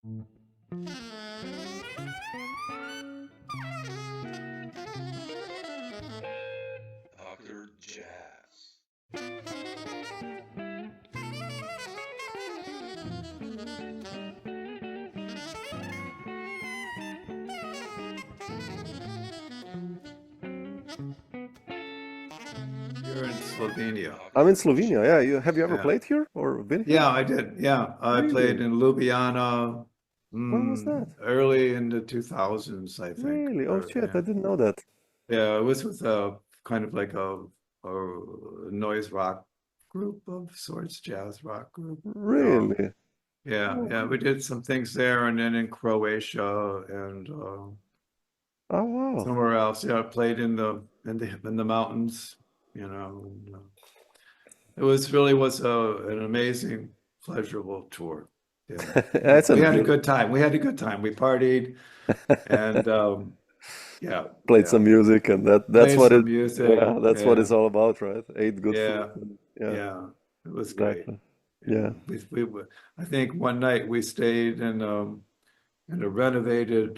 Dr. Jazz. You're in Slovenia. I'm in Dr. Slovenia. Yeah, have you ever Yeah. played here or been here? Yeah, I did. Yeah, I played Really? in Ljubljana When was that? early in the 2000s, I think. Really? Oh Or, shit, yeah. I didn't know that. Yeah, it was with a kind of like a noise rock group of sorts, jazz rock group. Really? Yeah, Oh, yeah, we did some things there and then in Croatia and oh wow. somewhere else. Yeah, I played in the mountains, you know. And, it was an amazing, pleasurable tour. Yeah, That's we had a amazing. good time. We had a good time. We partied and yeah, Played yeah, some music, and that's played what some it. music. Yeah, that's what Yeah, it's all about, right? Ate good food. yeah, And, yeah, yeah. It was great. exactly. Yeah, Yeah. I think one night we stayed in a renovated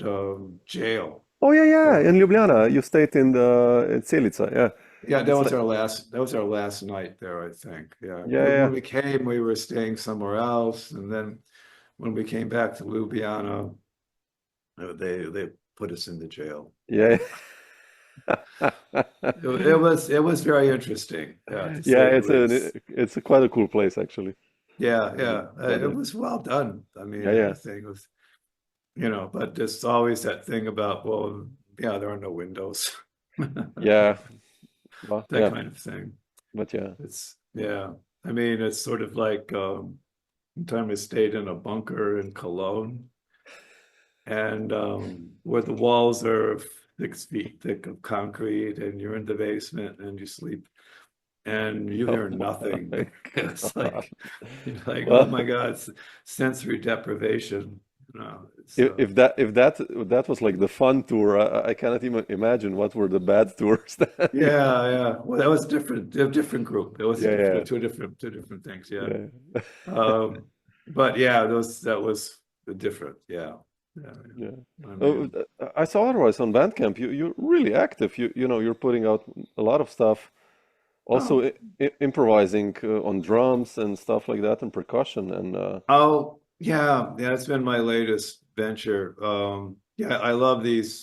jail. Oh yeah, yeah. Uh, In Ljubljana, you stayed in Celica. Yeah, yeah, it's like that was our last night there, I think. Yeah. yeah, When yeah. we came, we were staying somewhere else, and then when we came back to Ljubljana, they put us in the jail. Yeah. It was very interesting, yeah, to Yeah, say the least. it's a quite a cool place actually. Yeah, Uh, yeah, But it was well done. I mean, yeah, yeah, everything was, but there's always that thing about, well, yeah, there are no windows, yeah. Well, that yeah, kind of thing. but yeah. Yeah. I mean, it's sort of like one time I stayed in a bunker in Cologne, and where the walls are 6 feet thick of concrete, and you're in the basement and you sleep and you Oh hear nothing. my It's God. like you're like, oh Well, my God, it's sensory deprivation. It's if that was like the fun tour, I cannot even imagine what were the bad tours then. yeah, yeah. Well, that was different, a different group. It was Yeah, yeah, two different things. Yeah. yeah, Um, but yeah, that was different. Yeah. Yeah. yeah. I Oh, mean, I saw otherwise on Bandcamp, you're really active. You're putting out a lot of stuff. Also, oh, improvising on drums and stuff like that, and percussion, and oh, yeah, yeah. It's been my latest venture. Yeah, I love these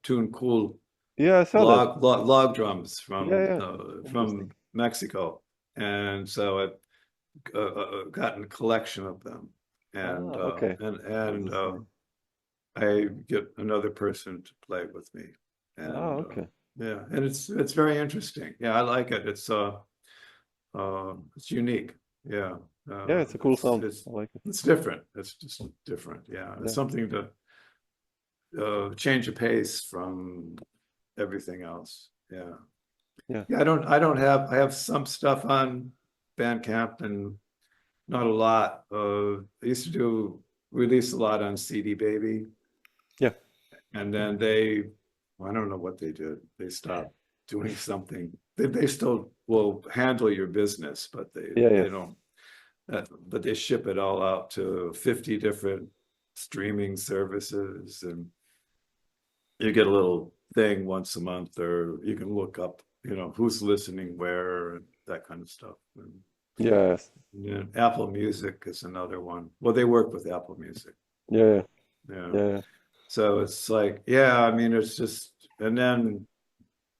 Tune Cool yeah, I saw that. log drums Yeah, yeah, from interesting. Mexico, and so I've gotten a collection of them, and Ah, okay. I get another person to play with me, Ah, and okay. yeah, and it's very interesting. Yeah, I like it. It's unique. Yeah, Yeah, it's a cool sound. it's I like it. it's different. It's just different. Yeah, it's Yeah, something to change the pace from everything else. Yeah, yeah. yeah. I have some stuff on Bandcamp and not a lot. I used to do release a lot on CD Baby, Yeah. and then I don't know what they did. They stopped doing something. They still will handle your business, but Yeah, yeah. they don't. But they ship it all out to 50 different streaming services, and you get a little thing once a month, or you can look up, who's listening where and that kind of stuff. And, Yes. yeah, Apple Music is another one. Well, they work with Apple Music. Yeah, yeah. Yeah. Yeah, yeah. So it's like, yeah, I mean, it's just, and then,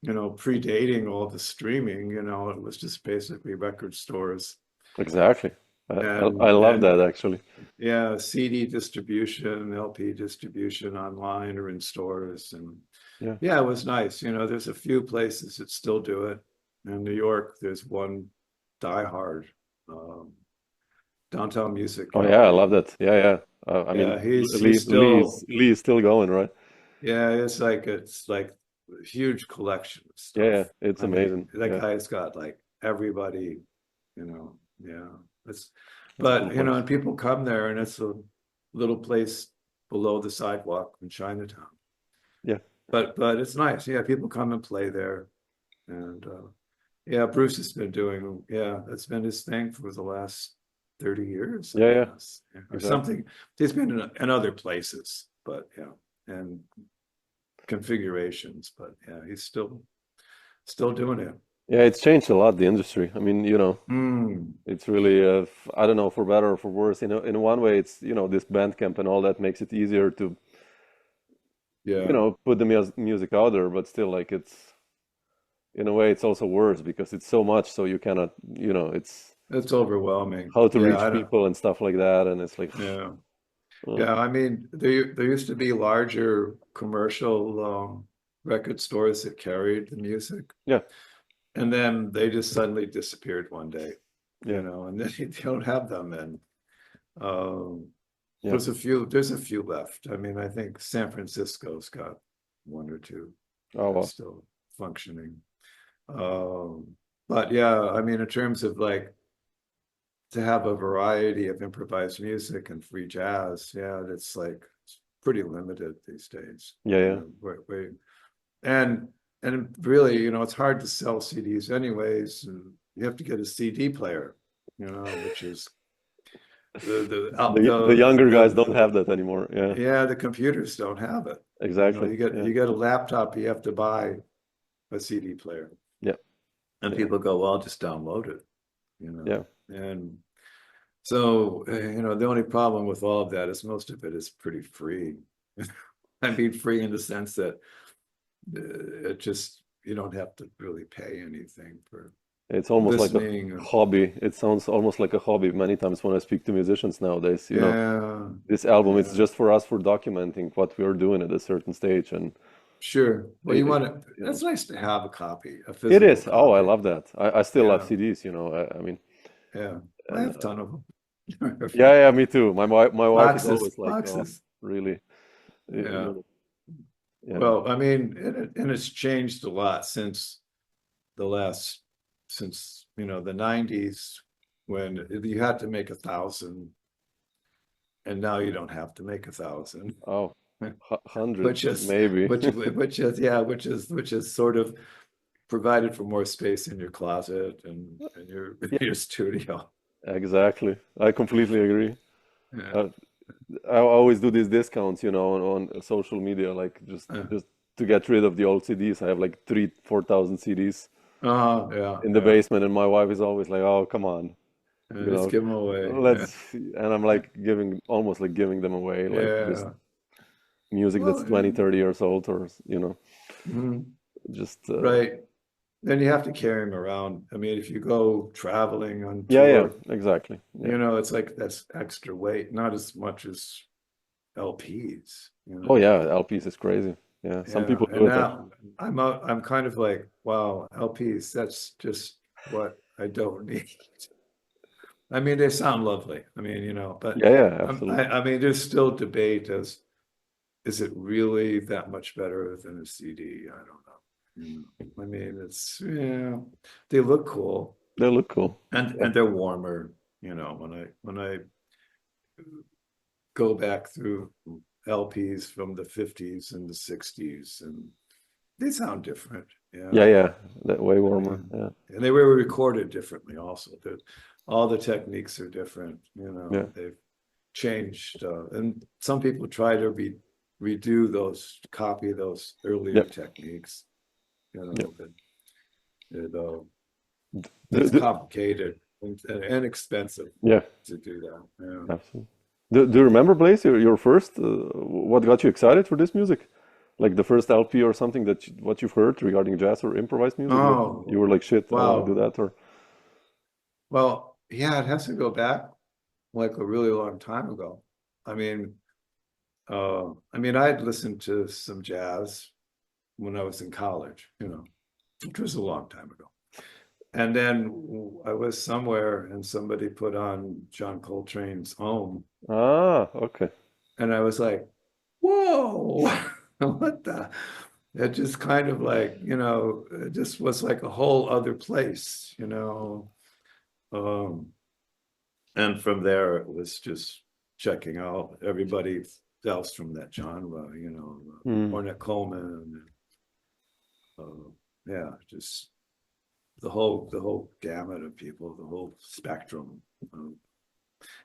predating all the streaming, it was just basically record stores Exactly. I and love that actually. yeah, CD distribution, LP distribution online or in stores. And Yeah. yeah, it was nice. There's a few places that still do it. In New York, there's one diehard um, downtown music Oh yeah, I love gallery. that. Yeah, yeah. I mean, Yeah, he's still, Lee is still going, right? yeah, it's like a huge collection of Yeah, stuff. yeah. It's I mean, amazing. that Yeah, guy's got like everybody, yeah. It's it's a cool but place. and people come there and it's a little place below the sidewalk in Chinatown. Yeah. But it's nice. Yeah, people come and play there. And yeah, Bruce has been doing, yeah, that's been his thing for the last 30 years, I Yeah, guess, or exactly. something. He's been in other places, but yeah, and configurations, but yeah, he's still doing it. Yeah, it's changed a lot, the industry. I mean, Mm, it's really, I don't know, for better or for worse. In one way, it's, this Bandcamp and all that makes it easier to, yeah, put the music out there, but still, like, in a way, it's also worse because it's so much, so you cannot, it's it's overwhelming. how to Yeah, reach I don't. people and stuff like that, and it's like, Yeah, uh, yeah. I mean, there used to be larger commercial record stores that carried the music, yeah, and then they just suddenly disappeared one day, yeah, and then you don't have them, and um, yeah. there's a few left. I mean, I think San Francisco's got one or two Oh, that are well, still functioning. Um, but yeah, I mean, in terms of like to have a variety of improvised music and free jazz, yeah, it's like it's pretty limited these days. yeah, You yeah. know, and and really, it's hard to sell CDs anyways. And you have to get a CD player, which is The younger guys don't have that anymore. Yeah, yeah, the computers don't have it. exactly. You get Yeah, you get a laptop, you have to buy a CD player. yeah, And yeah, people go, well, I'll just download it, yeah. And so, the only problem with all of that is most of it is pretty free. I mean, free in the sense that it just, you don't have to really pay anything for It's almost like a listening. hobby. It sounds almost like a hobby many times when I speak to musicians nowadays. Yeah, This album, it's yeah, just for us for documenting what we are doing at a certain stage, and sure. Well, it, it, it's nice to have a copy, a it physical is. Oh, I copy. love that. I still love Yeah, CDs. I mean, yeah. I and have a ton of them. yeah, yeah, me too. My wife is Boxes, always like, oh, boxes. really? Yeah. Yeah. Well, I mean, and it's changed a lot the last, since the 90s when you had to make 1,000, and now you don't have to make 1,000, Oh, which hundreds is maybe. which is sort of provided for more space in your closet and in your Yeah, your studio. exactly. I completely agree. Yeah. Uh, I always do these discounts, on social media, like just Uh, just to get rid of the old CDs. I have like 4,000 CDs yeah, in the yeah. basement, and my wife is always like, "Oh, come on, Just give them away. Yeah. let's." And I'm like almost like giving them away, like just Yeah. music that's Well, 20, 30 years old, or mhm. just Right. Then you have to carry them around. I mean, if you go traveling on yeah, yeah, tour, exactly, yeah. it's like that's extra weight, not as much as LPs, Oh yeah, LPs is crazy. Yeah, some Yeah. people And do it now actually. I'm kind of like, wow, LPs, that's just what I don't need. I mean, they sound lovely. I mean, but Yeah, yeah, I, absolutely. I mean, there's still debate as is it really that much better than a CD? I don't know. I mean, they look cool They look cool. and Yeah, they're warmer. When I go back through LPs from the 50s and the 60s, and they sound different. Yeah. yeah, yeah. That way I warmer. mean, Yeah, and they were recorded differently also. All the techniques are different. yeah, They've changed, and some people try to copy those yeah, earlier techniques. yeah. But it, uh, Do, it's do, complicated and expensive yeah, to do that. Yeah. absolutely. Do you remember, Blaise, your first? What got you excited for this music? Like the first LP or something what you've heard regarding jazz or improvised music that you Oh, were like, shit, I want to do wow. that, or Well, yeah, it has to go back like a really long time ago. I mean, I'd listened to some jazz when I was in college, which was a long time ago. And then I was somewhere and somebody put on John Coltrane's Home, okay, and I was like, whoa, what the? It just kind of like, it just was like a whole other place. Um, and from there, it was just checking out everybody else from that genre, hmm. Ornette Coleman, yeah, just the whole gamut of people, the whole spectrum.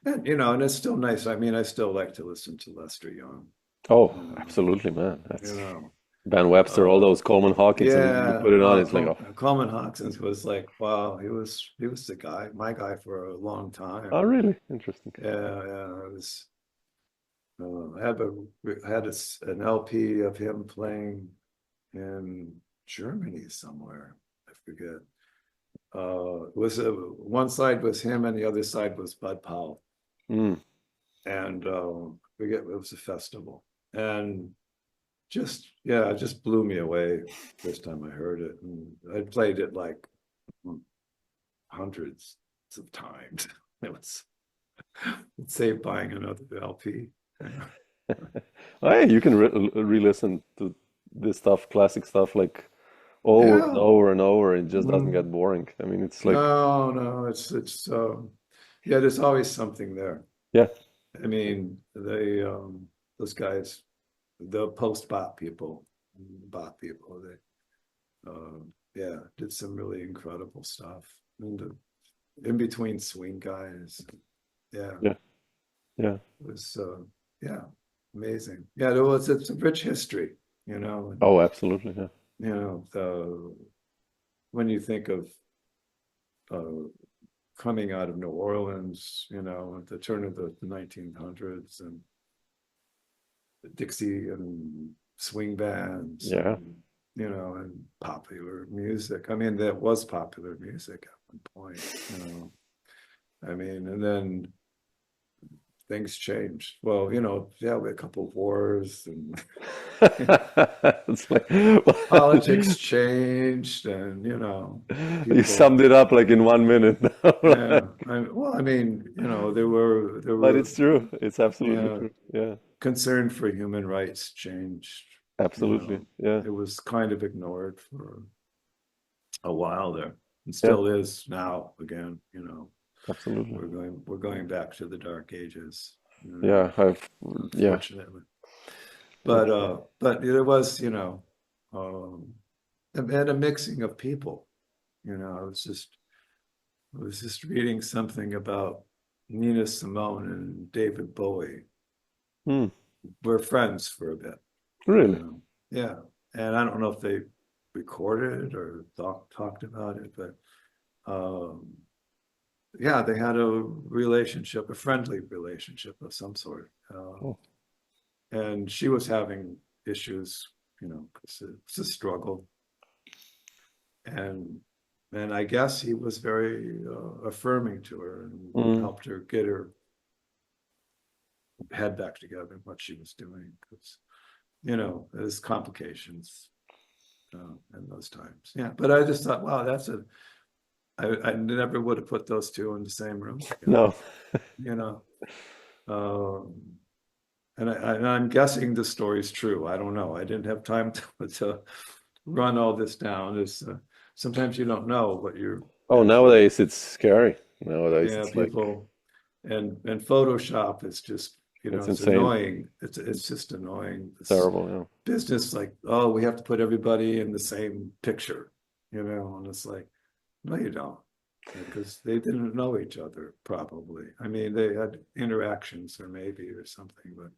And and it's still nice. I mean, I still like to listen to Lester Young. Oh, You know, absolutely, man. you That's know. Ben Webster, all those Coleman Hawkins, and then you Yeah, put it on, it's like, oh, Coleman Hawkins was like, wow, he was the guy, my guy for a long oh, time. really? Interesting. Yeah, yeah. It was. I had an LP of him playing in Germany somewhere. I forget. It was one side was him and the other side was Bud Powell, Mm. and I forget it was a festival, and it just blew me away first time I heard it, and I played it like hundreds of times. It was I'd save buying another LP. Oh, hey, you can re-listen to this stuff, classic stuff, like over and Yeah. over and over. It just doesn't Mm. get boring. I mean, it's like, No, no, it's yeah, there's always something there. yeah, I mean, those guys, the post-bop people, yeah, did some really incredible stuff. And in between swing guys, yeah, yeah, yeah. it was yeah, amazing. Yeah, it's a rich history, and Oh, absolutely. Yeah. when you think of coming out of New Orleans, at the turn of the 1900s, and Dixie and swing bands, Yeah. and popular music. I mean, that was popular music at one point. I mean, and then things changed. Well, yeah, we had a couple of wars, and It's like, politics changed, and you people. summed it up like in 1 minute now. Yeah, well, I mean, there were, But it's true. It's absolutely yeah, true. Yeah, concern for human rights changed. absolutely. Yeah, It was kind of ignored for a while there, and yeah, still is now. Again, absolutely. we're going back to the dark ages, Yeah, yeah, unfortunately. But it's, there was, and a mixing of people. I was just reading something about Nina Simone and David Bowie. hmm, We're friends for a bit. really. Yeah, and I don't know if they recorded or talked about it, but yeah, they had a friendly relationship of some sort, Oh, and she was having issues, because it's a struggle, and I guess he was very affirming to her and mm, helped her get her head back together, what she was doing, because there's complications in those times. Yeah, but I just thought, wow, I never would have put those two in the same room together, no. you know. Um, and I'm guessing the story's true. I don't know. I didn't have time to run all this down. Sometimes you don't know what you're Oh, actually. nowadays it's scary. Nowadays Yeah, it's like, people and Photoshop is just, it's it's insane. annoying. It's just annoying. This Terrible, yeah. business, like, oh, we have to put everybody in the same picture, and it's like, no, you don't, because they didn't know each other probably. I mean, they had interactions or something, but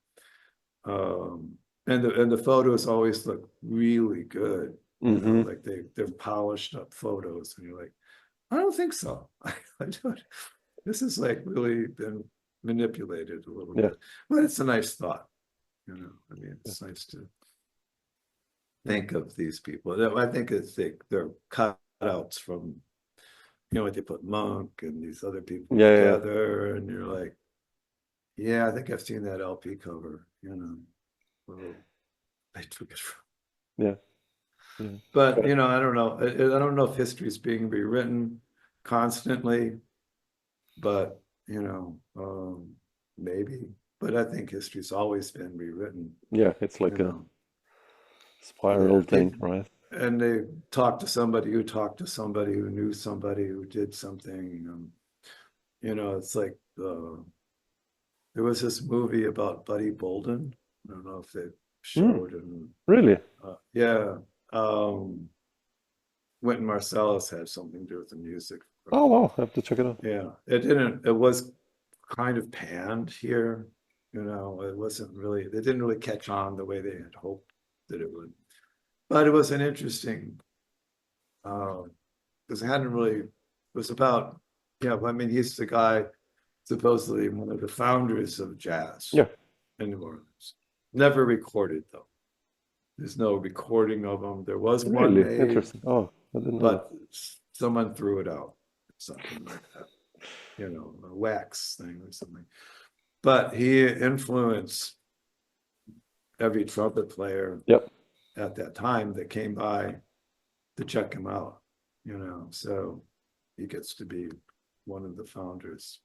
and the photos always look really good, Mm-hmm. like they're polished up photos, and you're like, I don't think so. I don't. This is like really been manipulated a little Yeah. bit, but it's a nice thought. I mean, Yeah. it's nice to think of these people. I think they're cutouts from, when they put Monk and these other people Yeah, yeah, together, and you're like, yeah, I think I've seen that LP cover, where they took it from. yeah, yeah. But, Yeah. I don't know. I don't know if history is being rewritten constantly, but, maybe. But I think history's always been rewritten, Yeah, it's you like a know. spiral Yeah, thing, right? and they talked to somebody who talked to somebody who knew somebody who did something. It's like there was this movie about Buddy Bolden. I don't know if they Mm, showed, and really? yeah, Wynton Marsalis had something to do with the music. Oh, wow. I have to check it out. Yeah, it didn't. It was kind of panned here. You know, it wasn't really, they didn't really catch on the way they had hoped that it would. But it was an interesting, because it hadn't really, it was about, yeah, I mean, he's the guy, supposedly one of the founders of jazz Yeah. in New Orleans. Never recorded, though. There's no recording of him. There was one Really made, interesting. Oh, I didn't know that. but someone threw it out, something like that. You know, a wax thing or something. But he influenced every trumpet player Yep. at that time that came by to check him out, you know. So he gets to be one of the founders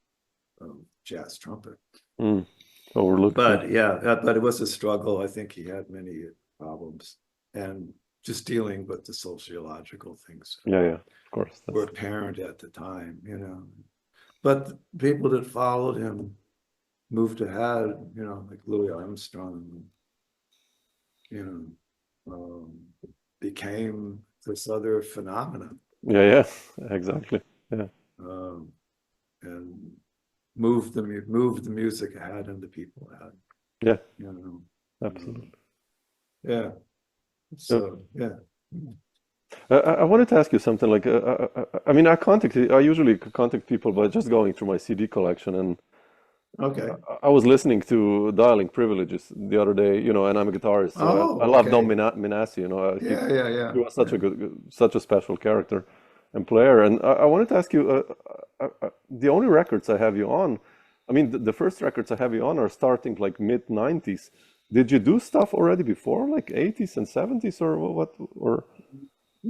of jazz trumpet. Overlooked. But yeah, but it was a struggle. I think he had many problems, and just dealing with the sociological things Yeah, of course. were apparent at the time, you know. But the people that followed him moved ahead, you know, like Louis Armstrong, you know, became this other phenomenon. Yeah, exactly. Yeah. And moved the music ahead and the people ahead. Yeah. You know. Absolutely. Yeah. So yeah. I wanted to ask you something like, I mean, I usually contact people by just going through my CD collection, and Okay. I was listening to Dialing Privileges the other day, you know, and I'm a guitarist, so I love okay. Don Minasi, you know, Yeah. he was such a such a special character and player, and I wanted to ask you, the only records I have you on, I mean, the first records I have you on are starting like mid 90s. Did you do stuff already before, like 80s and 70s, or what, or?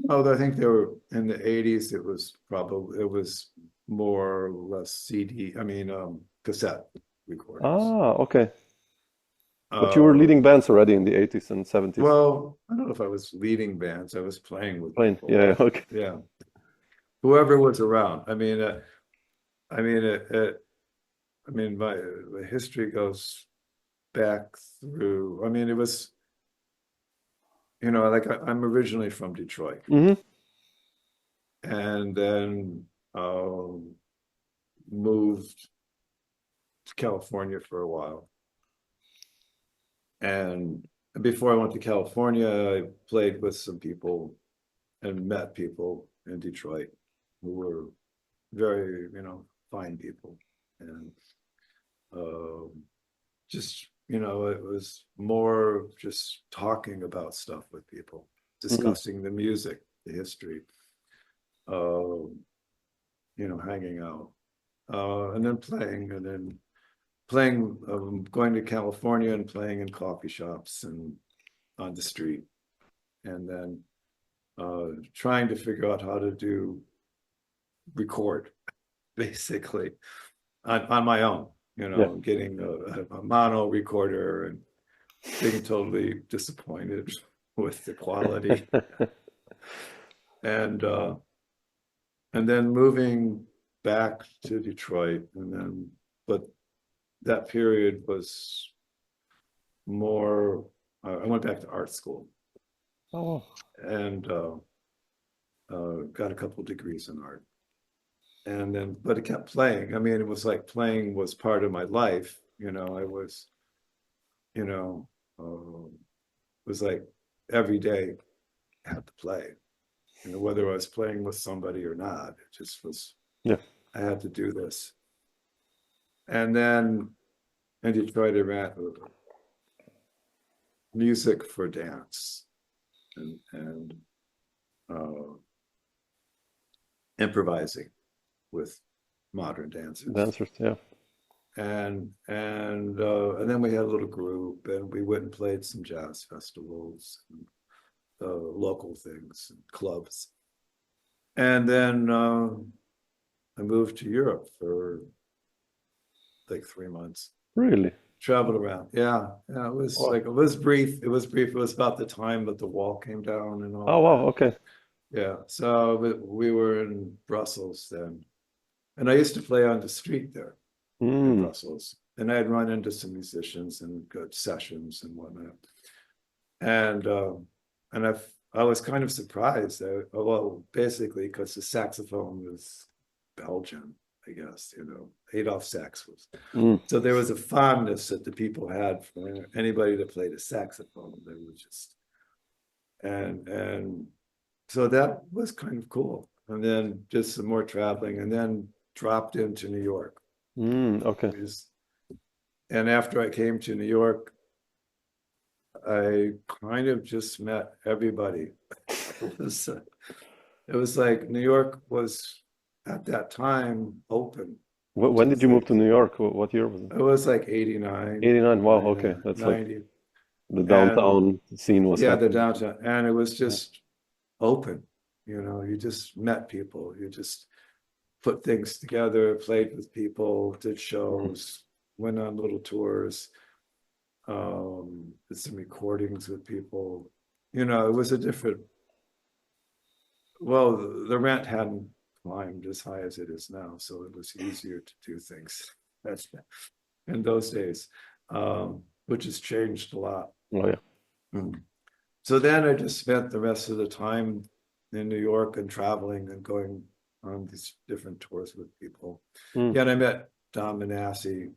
Oh, I think they were in the 80s. It was more or less CD, I mean, cassette recordings. Ah, okay. But you were leading bands already in the 80s and 70s. Well, I don't know if I was leading bands. I was playing with Playing, people. yeah, okay. Yeah. Whoever was around. I mean, my history goes back through. I mean, it was, you know, like I'm originally from Detroit, and then moved to California for a while. And before I went to California, I played with some people and met people in Detroit who were very, you know, fine people. And just, you know, it was more just talking about stuff with people, discussing the music, the history, you know, hanging out, and then playing, going to California and playing in coffee shops and on the street, and then trying to figure out how to record, basically, on my own, you know, getting a mono recorder and being totally disappointed with the quality. And then moving back to Detroit, but that period was more, I went back to art school. Oh. And got a couple degrees in art. And then, but it kept playing. I mean, it was like playing was part of my life. You know, I was, you know, it was like every day I had to play. You know, whether I was playing with somebody or not, it just was, I had to do this. And then in Detroit, I ran music for dance and improvising with modern dancers. And then we had a little group, and we went and played some jazz festivals, and, local things, and clubs. And then I moved to Europe for like 3 months. Really? Traveled around. Yeah. It was like, it was brief. It was about the time that the wall came down and all. Oh, wow. Okay. Yeah. So we were in Brussels then. And I used to play on the street there in Brussels. And I'd run into some musicians and good sessions and whatnot. And I was kind of surprised that, well, basically because the saxophone was Belgian. I guess, Adolph Sax was. Mm. So there was a fondness that the people had for anybody that played a saxophone. They were just, and so that was kind of cool. And then just some more traveling, and then dropped into New York. Okay. And after I came to New York, I kind of just met everybody. It was like New York was at that time open When to did you move to things. New York? What year was it? It was like 89, 89. Wow. Okay. That's like 90. the And downtown scene was yeah, the happening. downtown. And it was Yeah. just open. You just met people. You just put things together, played with people, did shows, went on little tours, did some recordings with people. It was a different, well, the rent hadn't climbed as high as it is now, so it was easier to do things. That's in those days, which has changed a lot. Oh yeah. So then I just spent the rest of the time in New York and traveling and going on these different tours with people. Mm. Yeah, and I met Don Minasi.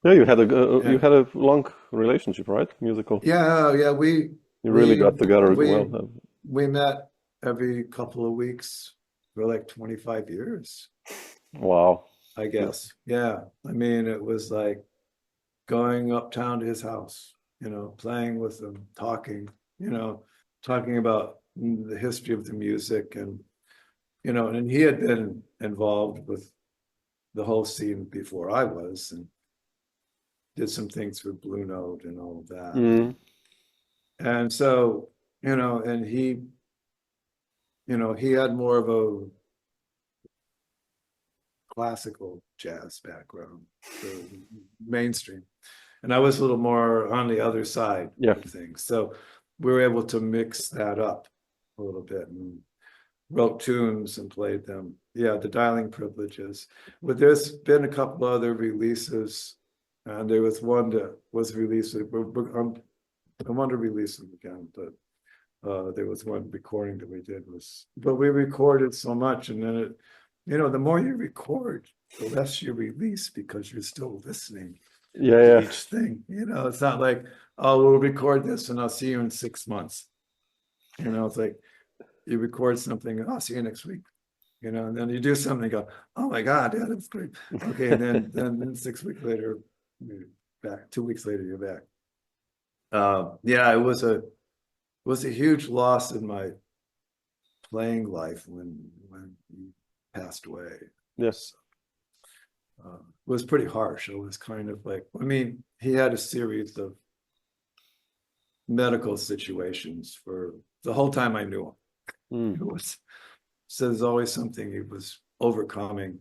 Yeah, you had a you And had a long relationship, right? Musical. yeah, You really got together well. we met every couple of weeks for like 25 years, Wow. I guess. Yeah. I mean, it was like going uptown to his house, playing with him, talking about the history of the music, and he had been involved with the whole scene before I was, and did some things for Blue Note and all of that. Mm. And so, and he had more of a classical jazz background, the mainstream. And I was a little more on the other side Yeah. of things. So we were able to mix that up a little bit and wrote tunes and played them. Yeah, the Dialing Privileges. But there's been a couple other releases, and there was one that was released. I want to release them again, but there was one recording that we did but we recorded so much, and then it, the more you record, the less you release because you're still listening Yeah, to yeah. each thing. It's not like, oh, we'll record this and I'll see you in 6 months. It's like you record something, I'll see you next week. And then you do something, you go, oh my God, yeah, that's great. Okay, and then 6 weeks later, you're back. 2 weeks later, you're back. Yeah, it was a huge loss in my playing life when he passed away. Yes. It was pretty harsh. It was kind of like, I mean, he had a series of medical situations for the whole time I knew him. Mm. So there's always something he was overcoming.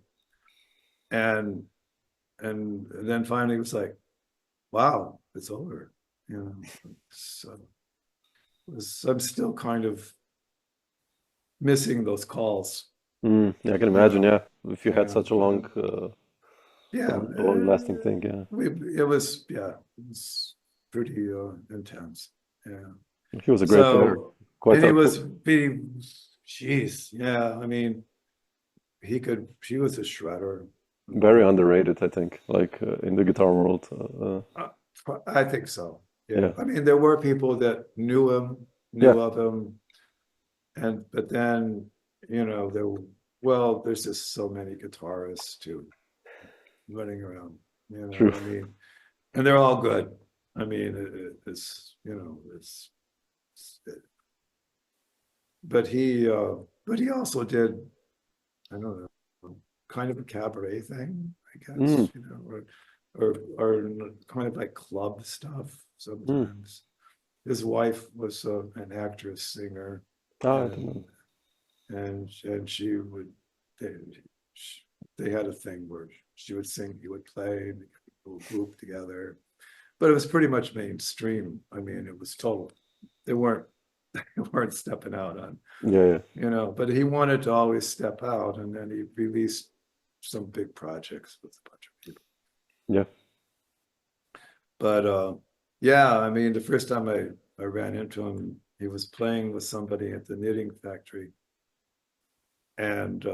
And then finally it was like, wow, it's over. So I'm still kind of missing those calls. Yeah, I can imagine. know. Yeah, if you had Yeah. such a long, Yeah, a long-lasting thing. Yeah, it was pretty intense. Yeah. he was a great player. So, Quite and he a was being, geez, yeah. I mean, she was a shredder. very underrated, I think, like in the guitar world. I think so. Yeah. Yeah. I mean, there were people that knew Yeah. of him, but then, there's just so many guitarists too running around. True. I mean, and they're all good. I mean, but he also did, I don't know, kind of a cabaret thing, I guess, or kind of like club stuff sometimes. His wife was an actress, singer, I don't know. and she would, they had a thing where she would sing, he would play, and people group together. But it was pretty much mainstream. I mean, it was total. They weren't stepping out on, Yeah, yeah. but he wanted to always step out, and then he released some big projects with a bunch of people. Yeah. But yeah, I mean, the first time I ran into him, he was playing with somebody at the knitting factory, and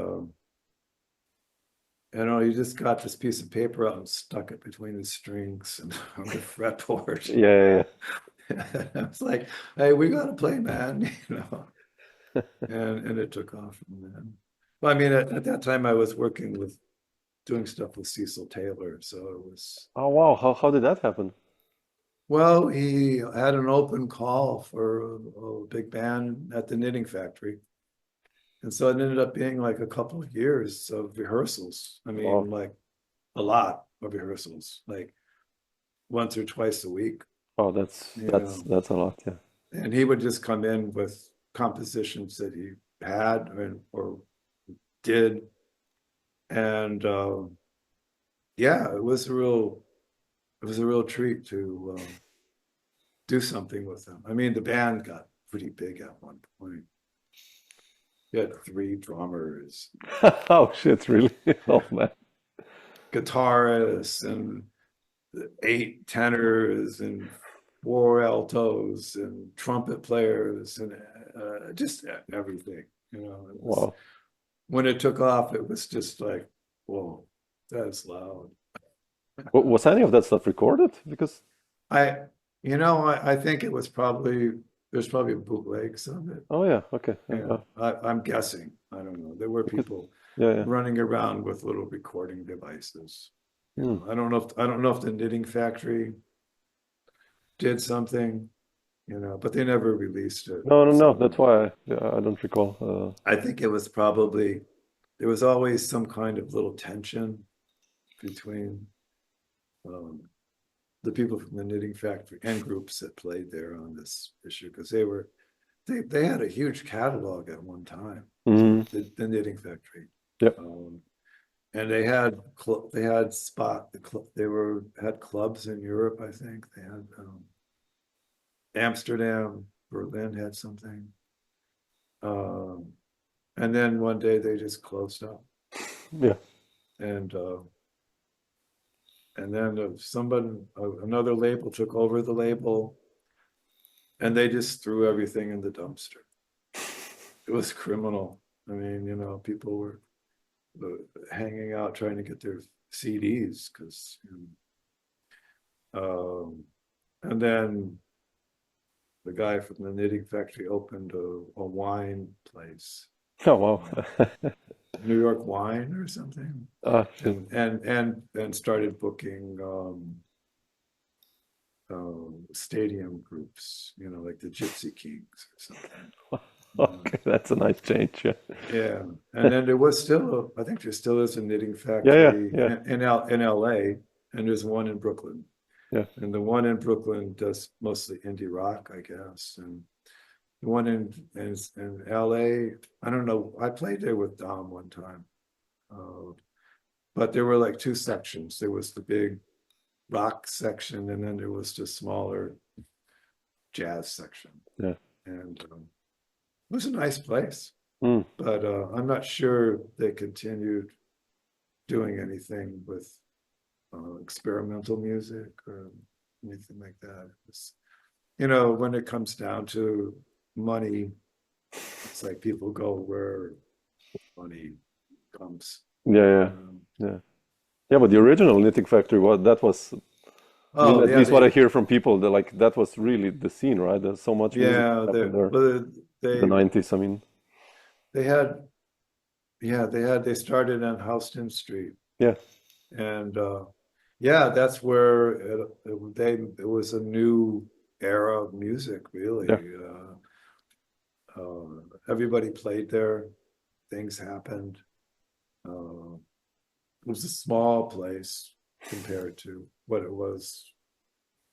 he just got this piece of paper out and stuck it between the strings and on the fretboard. Yeah, I was like, "Hey, we got to play, man," and it took off from then. Well, I mean, at that time, I was working with doing stuff with Cecil Taylor, so it was. Oh wow, how did that happen? Well, he had an open call for a big band at the Knitting Factory. And so it ended up being like a couple of years of rehearsals. I Wow. mean, like a lot of rehearsals, like once or twice a week, Oh, you know. that's a lot, yeah. And he would just come in with compositions that he had or did. And yeah, it was a real treat to do something with them. I mean, the band got pretty big at one point. We had 3 drummers, Oh shit, really? Oh man. guitarists, and 8 tenors, and 4 altos, and trumpet players, and just everything. It was Wow. when it took off. It was just like, whoa, that's loud. Was any of that stuff recorded? Because I, I think it was probably there's probably bootlegs of it. oh yeah, okay. Yeah, I'm guessing. I don't know. There were Because people yeah, yeah. running around with little recording devices. Hmm. I don't know if the Knitting Factory did something, but they never released it. No, no, no. So That's why I don't recall. I think it was probably there was always some kind of little tension between um, the people from the Knitting Factory and groups that played there on this issue because they had a huge catalog at one time, Hmm. the Knitting Factory. Yep. And they had had clubs in Europe. I think they had Amsterdam, Berlin had something, um, and then one day they just closed up, Yeah. and then another label took over the label, and they just threw everything in the dumpster. It was criminal. I mean, people were hanging out trying to get their CDs because. And then the guy from the Knitting Factory opened a wine place, Oh wow. New York Wine or something, Ah, shit. and started booking stadium groups, like the Gypsy Kings or something. Okay, that's a nice change. Yeah. Yeah, and then there was still, I think there still is a Knitting Yeah, yeah, Factory yeah, in LA, and there's one in Brooklyn. yeah. And the one in Brooklyn does mostly indie rock, I guess. And the one in LA, I don't know. I played there with Dom one time. But there were like 2 sections. There was the big rock section, and then there was the smaller jazz section. Yeah. And it was a nice place. Mm. But I'm not sure they continued doing anything with experimental music or anything like that. When it comes down to money, it's like people go where money comes. Yeah, yeah, yeah. Yeah, but the original Knitting Factory was I mean, Oh at yeah, least what I hear from people, that like that was really the scene, right? There's so much music yeah, happened there in the they 90s. I mean, they had they started on Houston Street, yeah, and yeah, that's where it was a new era of music, really. yeah, Everybody played there. Things happened. It was a small place compared to what it was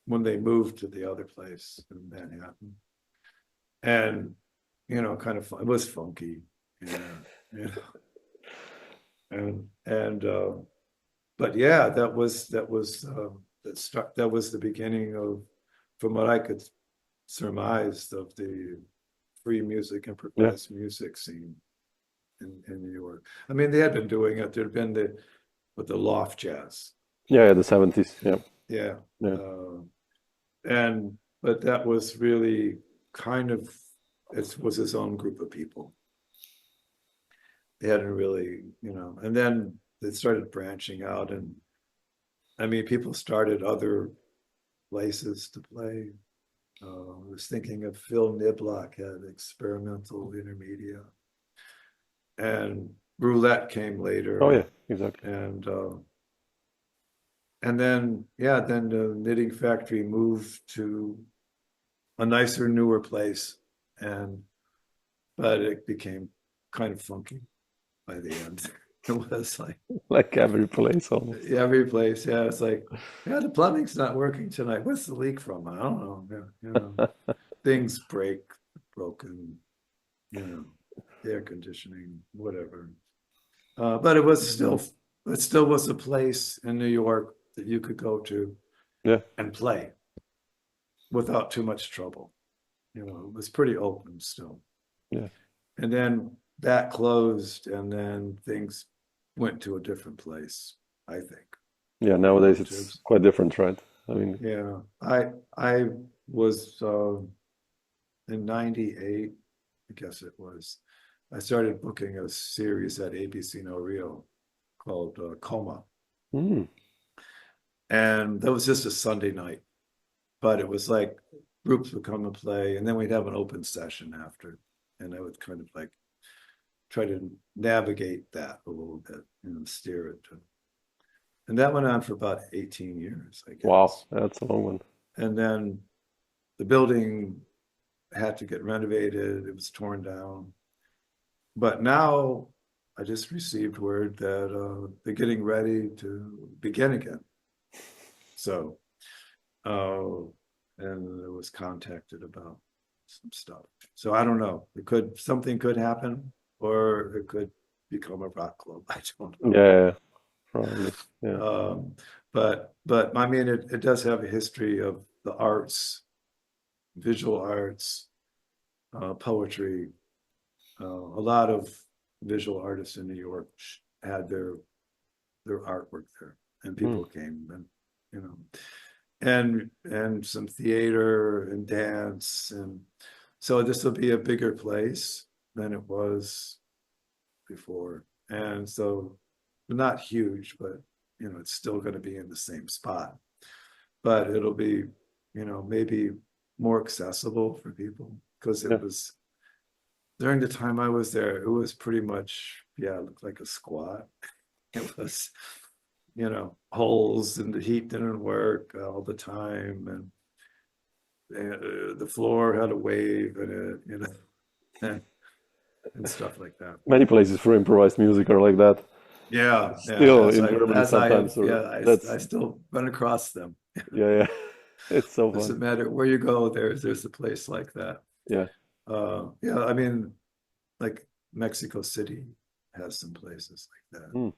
when they moved to the other place in Manhattan. And kind of fun. It was funky, yeah, and but yeah, that was that was the beginning of, from what I could surmise, of the free music, yeah, improvised music scene in New York. I mean, they had been doing it. There'd been the loft jazz, yeah, yeah, the 70s. Yeah, yeah, yeah, but that was really kind of, it was his own group of people. They hadn't really, and then they started branching out, and I mean, people started other places to play. I was thinking of Phil Niblock had experimental intermedia, and roulette came later. Oh yeah, exactly. And then then the Knitting Factory moved to a nicer, newer place, but it became kind of funky by the end. It was like Like every place almost. every place, yeah. It's like, yeah, the plumbing's not working tonight. What's the leak from? I don't know. Yeah, you know, things broken, you know, air conditioning, whatever. But it still was a place in New York that you could go to Yeah. and play without too much trouble. You know, it was pretty open still. Yeah. And then that closed, and then things went to a different place, I think. Yeah, nowadays it's quite different, right? I mean, Yeah, I was in '98, I guess it was. I started booking a series at ABC No Rio called Coma, mm, and that was just a Sunday night, but it was like groups would come and play, and then we'd have an open session after, and I would kind of like try to navigate that a little bit, you know, steer it to. And that went on for about 18 years, I guess. wow, that's a long one. And then the building had to get renovated. It was torn down. But now I just received word that they're getting ready to begin again. So, and I was contacted about some stuff. So I don't know. Something could happen, or it could become a rock club. I don't know. Yeah, probably. Yeah. But I mean, it does have a history of the arts, visual arts, poetry. A lot of visual artists in New York had their artwork there, and people came, and you know, and some theater and dance, and so this will be a bigger place than it was before, and so not huge, but you know, it's still going to be in the same spot, but it'll be, you know, maybe more accessible for people, because it was during the time I was there, it was pretty much, it looked like a squat. It was, you know, holes, and the heat didn't work all the time, and the floor had a wave in it, you know, and stuff like that. Many places for improvised music are like that. Yeah, Still in Germany sometimes. I still run across them. Yeah, it's so fun. Doesn't matter where you go, there's a place like that. Yeah. I mean, like Mexico City has some places like that.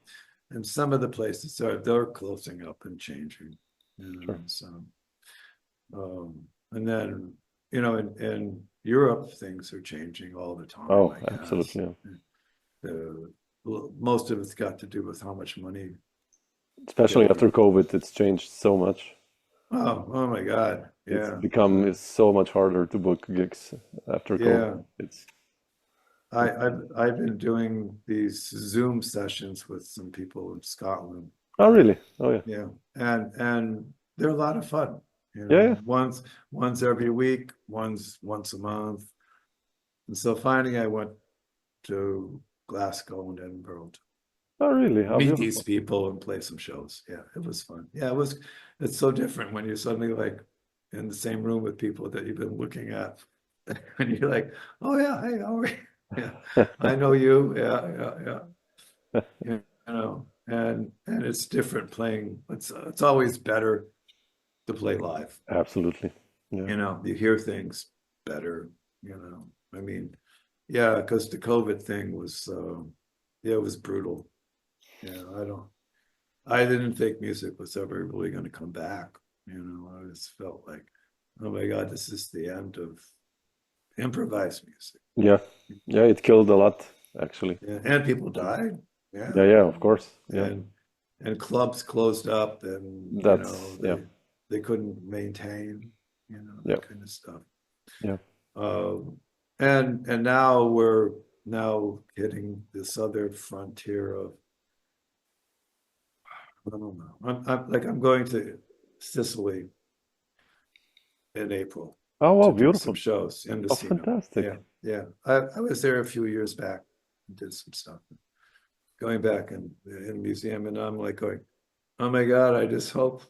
And some of the places they're closing up and changing, you know. Sure. So and then, you know, in Europe things are changing all the time. Oh, I guess. absolutely. Yeah. Most of it's got to do with how much money. Especially after COVID, it's changed so much. Oh my God. Yeah. It's so much harder to book gigs after COVID. I've been doing these Zoom sessions with some people in Scotland. Oh, really? Oh, yeah. Yeah, and they're a lot of fun. You know, Yeah. Once every week, once a month, and so finally I went to Glasgow and Edinburgh to Oh, really? How meet beautiful. these people and play some shows. Yeah, it was fun. Yeah, it's so different when you're suddenly like in the same room with people that you've been looking at, and you're like, oh yeah, hey, how are you? Yeah, I know you. Yeah. You know, and it's different playing. It's always better to play live. Absolutely. Yeah. You know, you hear things better. You know, I mean, yeah, because the COVID thing was, it was brutal. Yeah, I didn't think music was ever really going to come back. You know, I just felt like, oh my God, this is the end of improvised music. Yeah, it killed a lot, actually. Yeah, and people died. Yeah. Yeah, of course. Yeah. And clubs closed up, and they couldn't maintain, you know, that kind of stuff. Yeah. And now we're hitting this other frontier of I don't know. I'm going to Sicily in April Oh, wow, to do some beautiful. shows in the Oh, Sino. fantastic. Yeah, yeah. I was there a few years back and did some stuff. Going back in the museum, and I'm like going, oh my God, I just hope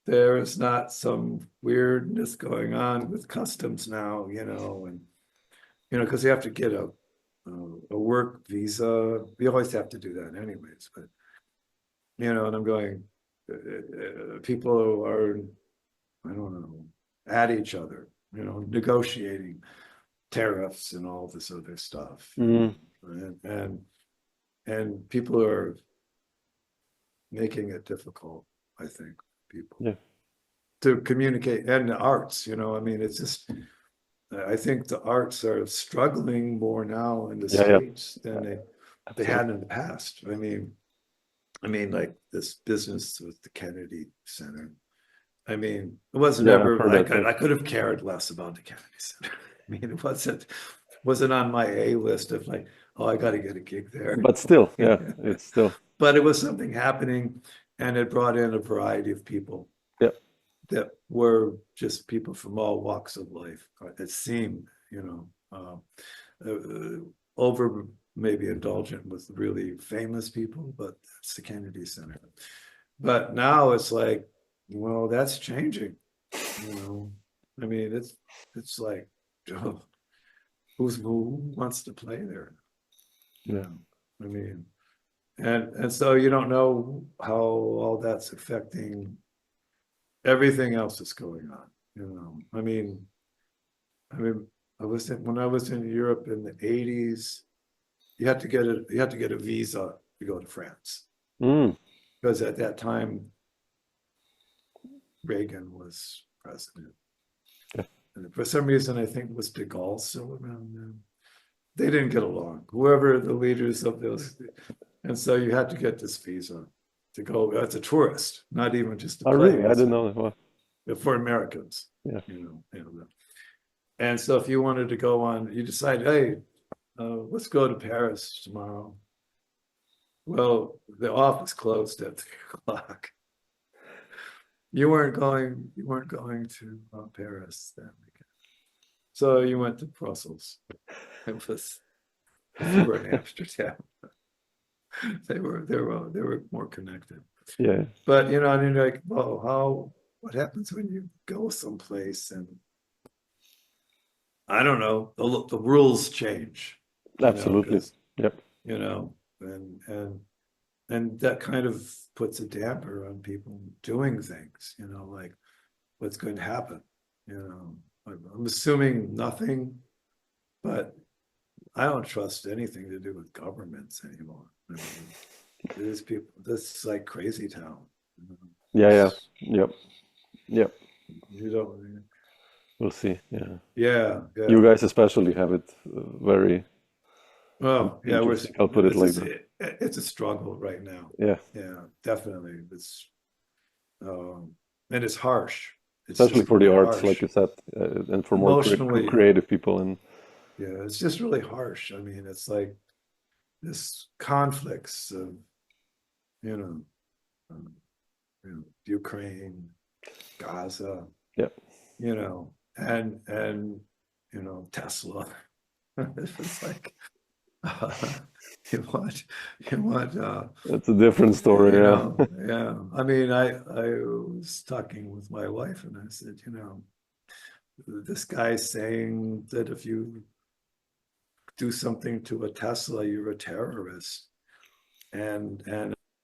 there is not some weirdness going on with customs now, and because you have to get a work visa. We always have to do that anyways, but and I'm going, people are, I don't know, at each other, negotiating tariffs and all this other stuff, Mm, and people are making it difficult, I think, people yeah, to communicate, and the arts, I mean, it's just, I think the arts are struggling more now in the yeah, yeah, States than they had absolutely. in the past. I mean, like this business with the Kennedy Center. I mean, it wasn't Yeah, I've ever, heard that too. I could have cared less about the Kennedy Center. I mean, it wasn't on my A list of like, oh, I got to get a gig there. But still, yeah, it's still, But it was something happening, and it brought in a variety of people yeah, that were just people from all walks of life. It seemed, over maybe indulgent with really famous people, but that's the Kennedy Center. But now it's like, well, that's changing. I mean, it's like, oh, who wants to play there? yeah, I mean, and so you don't know how all that's affecting everything else that's going on. I mean, when I was in Europe in the 80s, you had to get a visa to go to France, mm, because at that time Reagan was president. yeah. And for some reason, I think it was de Gaulle still around then. They didn't get along, whoever the leaders of those. And so you had to get this visa to go as a tourist, not even just to Oh, play, really? I didn't know that. Wow. for Americans. Yeah. And so if you wanted to go on, you decide, hey, let's go to Paris tomorrow. Well, the office closed at 3 o'clock. You weren't going to Paris then. So you went to Brussels. It was, if you were in Amsterdam, they were more connected. Yeah, But I mean, like, well, what happens when you go someplace and I don't know, the rules change, absolutely. because Yep. and that kind of puts a damper on people doing things, like what's going to happen. I'm assuming nothing, but I don't trust anything to do with governments anymore. I mean, these people, this is like crazy town. Yeah, yeah. Yep. Yep. You don't, We'll see. Yeah. yeah, You yeah. guys especially have it very Well, yeah, interesting. I'll put it like that. it's a struggle right now. Yeah. Yeah, definitely. And it's harsh. It's Especially just for the really arts, like harsh. you said, and for more Emotionally, creative people. And yeah, it's just really harsh. I mean, it's like this conflicts of, you know, um, Ukraine, Gaza, yeah, and Tesla. It was like, you want it's a different story. Yeah. yeah. I mean, I was talking with my wife, and I said, this guy's saying that if you do something to a Tesla, you're a terrorist. And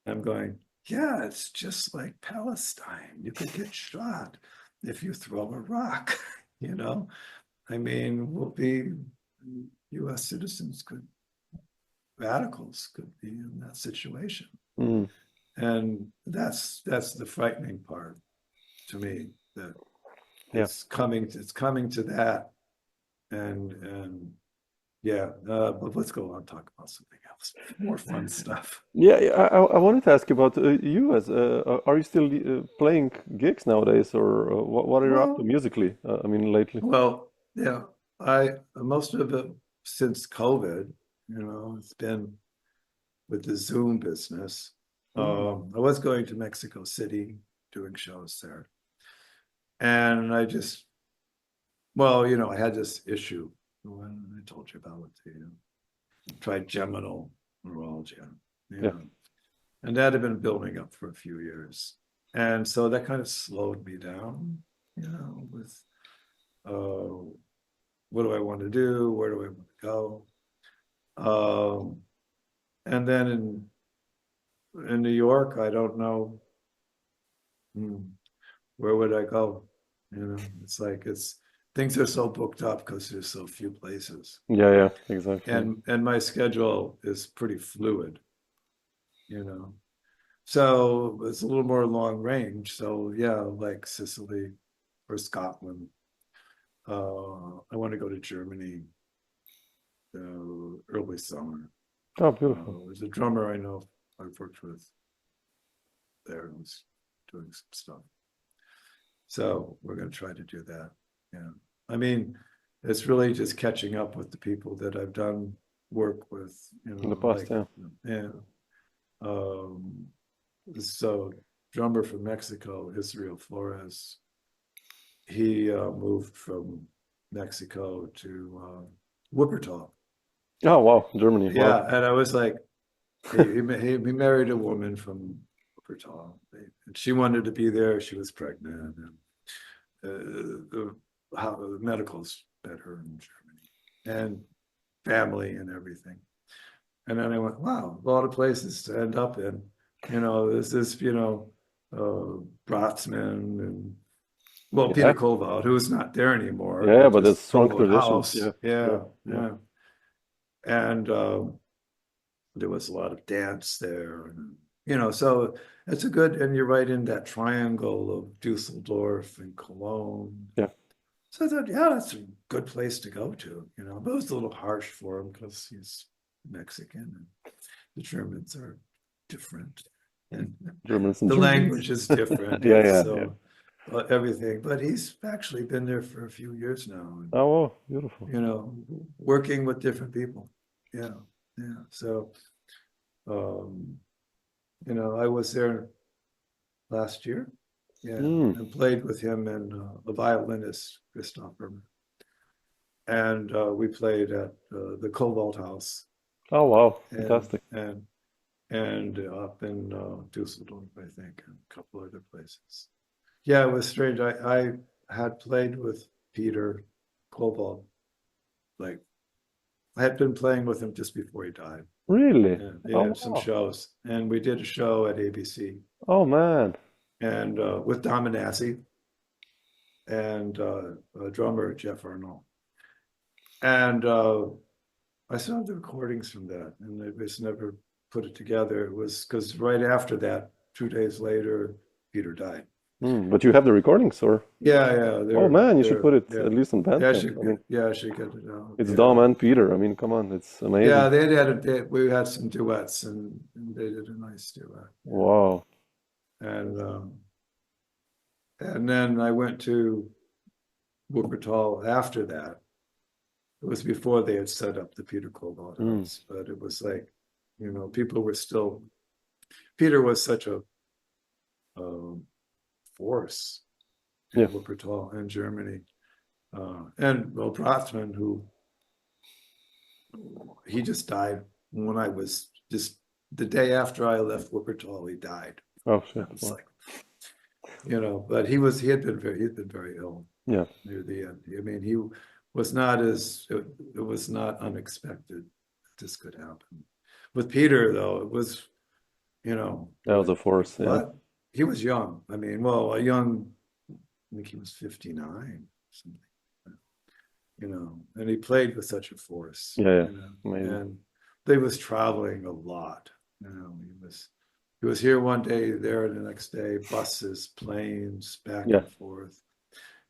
I'm going, yeah, it's just like Palestine. You could get shot if you throw a rock, I mean, US citizens radicals could be in that situation. Mm. And that's the frightening part to me, that Yeah. it's coming to that. And yeah, but let's go on and talk about something else, more fun stuff. Yeah, yeah, I wanted to ask you about you as are you still playing gigs nowadays, or what are you up to Well, musically? I mean, lately. well, yeah, I most of it since COVID, it's been with the Zoom business. I was going to Mexico City, doing shows there. And I just, well, I had this issue when I told you about the trigeminal neuralgia, Yeah. and that had been building up for a few years. And so that kind of slowed me down, with what do I want to do? Where do I want to go? And then in New York, I don't know, where would I go? It's like things are so booked up because there's so few places. Yeah, exactly. And my schedule is pretty fluid, So it's a little more long range. So yeah, like Sicily or Scotland. I want to go to Germany early summer. Oh, beautiful. There's a drummer I know I've worked with there who's doing some stuff. So we're going to try to do that. Yeah. I mean, it's really just catching up with the people that I've done work with, In the past, yeah. So drummer from Mexico, Israel Flores, he moved from Mexico to Wuppertal. Oh, wow, Germany. Yeah, Wow. and I was like, he married a woman from Wuppertal, and she wanted to be there. She was pregnant, and the medical's better in Germany, and family and everything. And then I went, wow, a lot of places to end up in. This is, Bratzman and, well, Peter Koval, who's not there anymore. Yeah, but it's strong Koval traditions. House. Yeah. And there was a lot of dance there. And, so it's and you're right in that triangle of Dusseldorf and Cologne. Yeah. So I thought, yeah, that's a good place to go to, but it was a little harsh for him because he's Mexican and the Germans are different. And Germans and the Germans. language is different. Yeah. Everything. But he's actually been there for a few years now. And, Oh, wow, beautiful. working with different people. Yeah. So, I was there last year. Yeah, and played with him and the violinist, Christoph Berman. And we played at the Cobalt House. Oh, wow, fantastic. And up in Dusseldorf, I think, and a couple other places. Yeah, it was strange. I had played with Peter Cobalt, like I had been playing with him just before he died. Really? Yeah, some shows, and we did a show at ABC. Oh man! And with Don Minasi and drummer Jeff Arnold, and I still have the recordings from that, and I just never put it together. It was because right after that, 2 days later, Peter died. But you have the recordings, or? Yeah. Oh man, you should put it at least on Bandcamp. I should get it out. It's Dom and Peter. I mean, come on, it's amazing. Yeah, we had some duets, and they did a nice duet. Wow. And then I went to Wuppertal after that. It was before they had set up the Peter Cobalt House, but it was like, people were still. Peter was such a force in Wuppertal and Germany, and Bratzman, who he just died when I was just the day after I left Wuppertal. He died. Oh shit! It's like, but he had been very ill. Yeah. Near the end. I mean, he was not it was not unexpected that this could happen. With Peter, though, it was, that was a force. Yeah. But he was young. I mean, I think he was 59, something. And he played with such a force. Yeah. And they was traveling a lot. He was here one day, there the next day, buses, planes, back and forth.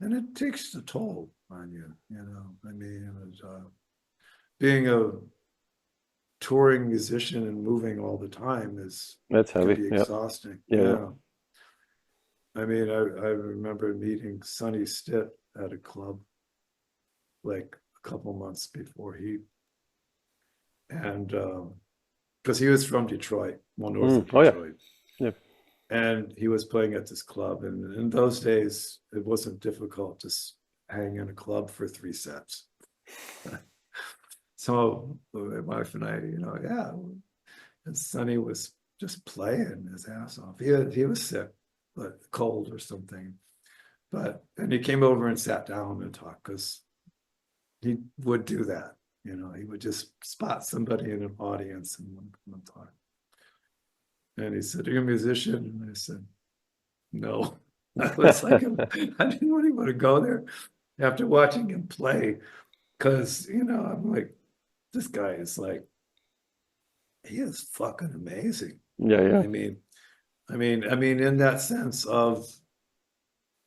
And it takes a toll on you, I mean, being a touring musician and moving all the time that's heavy. Can be exhausting. Yeah. I mean, I remember meeting Sonny Stitt at a club like a couple months before and because he was from Detroit, well north of Oh, yeah. Detroit. Yeah. And he was playing at this club. And in those days, it wasn't difficult to hang in a club for 3 sets. So my wife and I, yeah. And Sonny was just playing his ass off. He was sick, but cold or something. And he came over and sat down and talked because he would do that. He would just spot somebody in an audience and come and talk. And he said, "Are you a musician?" And I said, "No." I was like, I didn't really want to go there after watching him play because, I'm like, this guy is like, he is fucking amazing. Yeah. I mean, in that sense of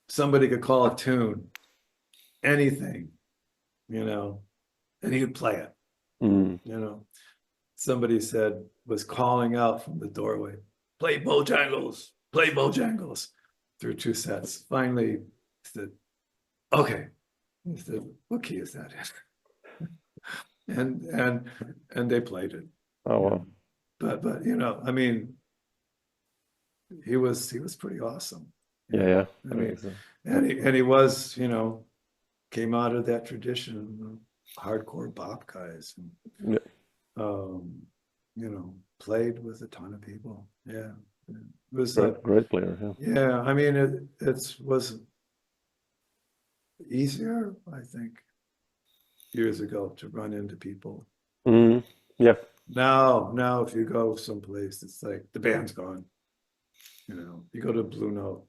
somebody could call a tune, anything, and he would play it. Somebody was calling out from the doorway, play Bojangles, through 2 sets. Finally, he said, okay. He said, what key is that in? And they played it. Oh, wow. But I mean, he was pretty awesome. Yeah. I mean, and he was, came out of that tradition of hardcore bop guys. And, played with a ton of people. Yeah. It was great player. Yeah. I mean, it was easier, I think, years ago to run into people. Yeah. Now, if you go someplace, it's like the band's gone. You go to Blue Note,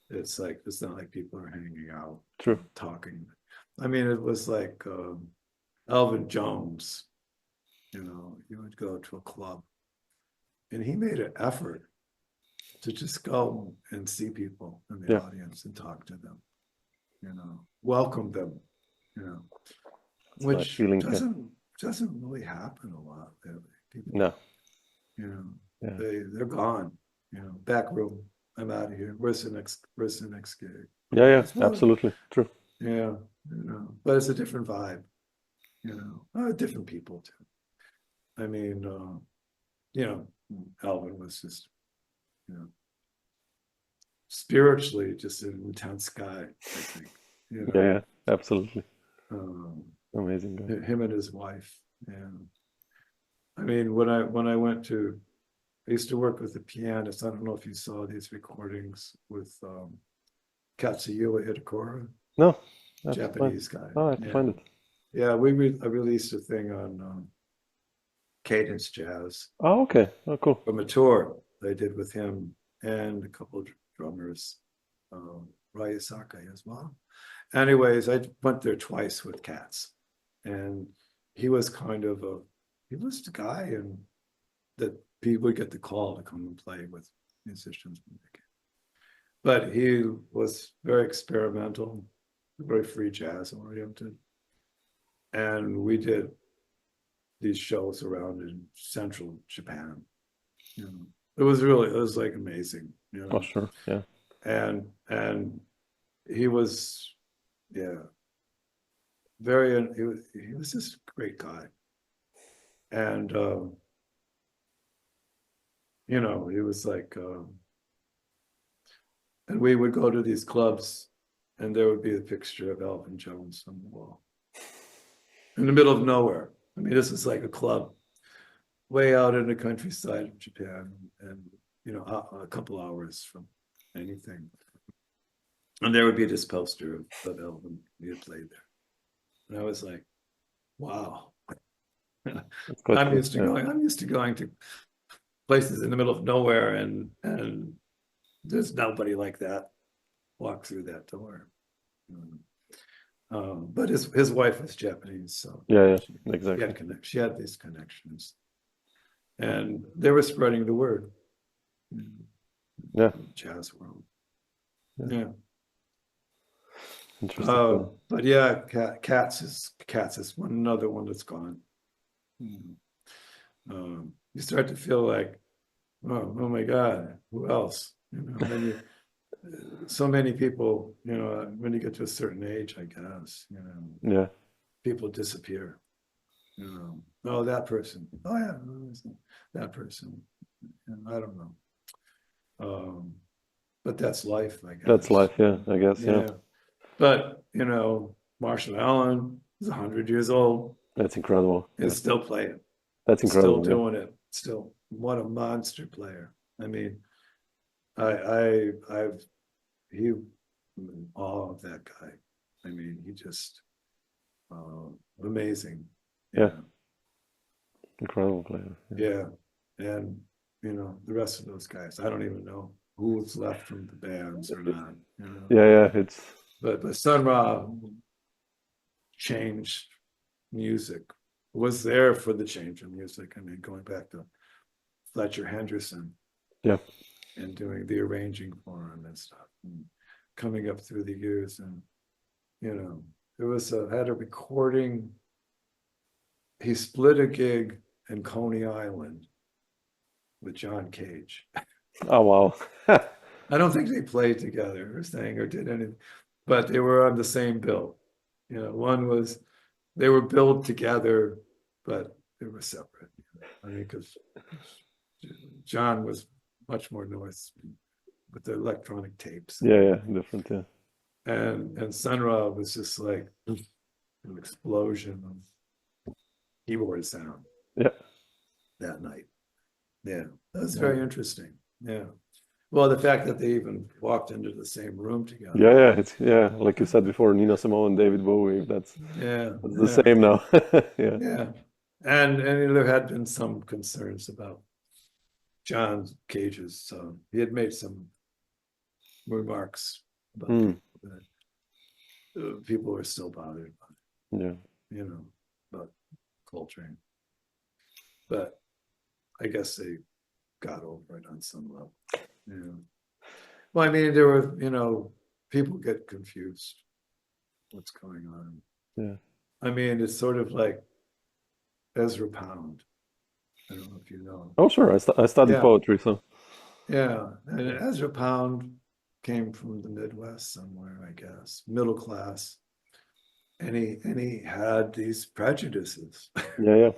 it's not like people are hanging out, True, talking. I mean, it was like Elvin Jones. You would go to a club, and he made an effort to just go and see people in the audience and talk to them. Welcome them. Which doesn't really happen a lot. People, they're gone. Back room. I'm out of here. Where's the next gig? Yeah, absolutely true. Yeah, but it's a different vibe. Different people too. I mean, Alvin was just, spiritually just an intense guy, I think. Yeah, absolutely. Amazing guy. Him and his wife. Yeah. I mean, when I went to, I used to work with a pianist. I don't know if you saw these recordings with Katsuyuki Hidekura. No. Japanese guy. Oh, I have to find it. Yeah, I released a thing on Cadence Jazz. Oh, okay. Oh, cool. From a tour I did with him and a couple of drummers, Raya Sakai as well. Anyways, I went there twice with Katz, and he was he was the guy that people would get the call to come and play with musicians. But he was very experimental, very free jazz oriented. And we did these shows around in central Japan. It was like amazing. Oh, sure. Yeah. And he was, he was just a great guy. And, he was like, and we would go to these clubs and there would be a picture of Elvin Jones on the wall in the middle of nowhere. I mean, this is like a club way out in the countryside of Japan and, a couple hours from anything. And there would be this poster of Elvin. He had played there. And I was like, wow. I'm used to going to places in the middle of nowhere and there's nobody like that walk through that door. But his wife was Japanese, so exactly. She had these connections, and they were spreading the word. Jazz world. Yeah. Interesting. But yeah, Katz is another one that's gone. You start to feel like, oh my God, who else? So many people, when you get to a certain age, I guess, people disappear. you know, oh, that person. Oh yeah, that person. And I don't know. But that's life, I That's guess. life, yeah, I guess, yeah. Yeah. But, you know, Marshall Allen is 100 years old, That's incredible. is Yeah. still playing, That's still incredible, yeah. doing it, still. What a monster player. I mean, I'm in awe of that guy. I mean, he just, amazing. Yeah. Incredible player. Yeah. And, you know, the rest of those guys, I don't even know who's left from the bands or not, you know. Yeah, it's But Sun Ra changed music, was there for the change in music. I mean, going back to Fletcher Henderson yeah. and doing the arranging for him and stuff, and coming up through the years. And, you know, had a recording. He split a gig in Coney Island with John Cage. Oh wow. I don't think they played together or sang or did anything, but they were on the same bill. You know, they were billed together, but they were separate. I mean, because John was much more north with the electronic tapes. Yeah, different, yeah. And Sun Ra was just like an explosion of keyboard sound. Yeah. That night. Yeah, that was very interesting. Yeah. Well, the fact that they even walked into the same room together. Yeah, like you said before, Nina Simone and David Bowie, that's the same now. Yeah. Yeah. And there had been some concerns about John Cage's, he had made some remarks about that. People were still bothered by it, you know, about Coltrane. But I guess they got over it on some level. Yeah. Well, I mean, there were, you know, people get confused. What's going on? Yeah. I mean, it's sort of like Ezra Pound. I don't know if you know. Oh, sure. I studied poetry, so. Yeah, and Ezra Pound came from the Midwest somewhere, I guess, middle class, and he had these prejudices. Yeah.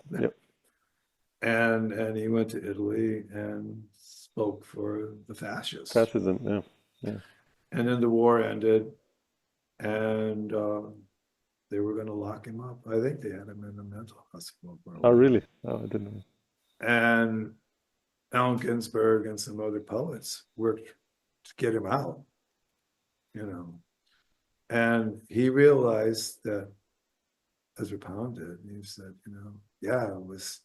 And he went to Italy and spoke for the fascists. Fascism, yeah. And then the war ended, and they were going to lock him up. I think they had him in a mental hospital for a while. Oh, really? Oh, I didn't know. And Allen Ginsberg and some other poets worked to get him out, you know. And he realized that, Ezra Pound did, he said, you know, yeah, it was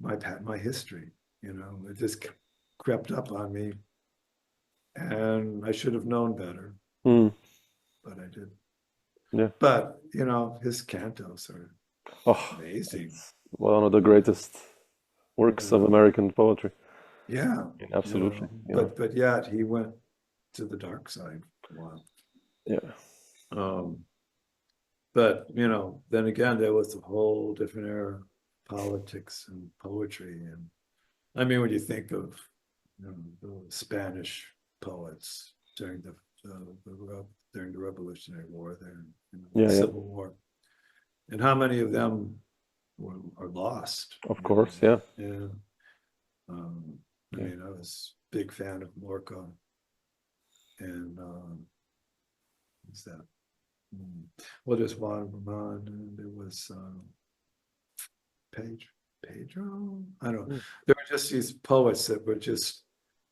my history, you know. It just crept up on me, and I should have known better, but I didn't. Yeah. But, you know, his cantos are amazing. One of the greatest works of American poetry. Yeah. Absolutely. You know, but yet he went to the dark side for a while. Yeah. But, you know, then again, there was a whole different era of politics and poetry. And I mean, when you think of, you know, the Spanish poets during the Revolutionary War, the Civil War, and how many of them are lost. Of course, yeah. Yeah. I mean, I was a big fan of Lorca, and what's that? Well, there's Juan Ramon, and there was Pedro. I don't know. There were just these poets that were just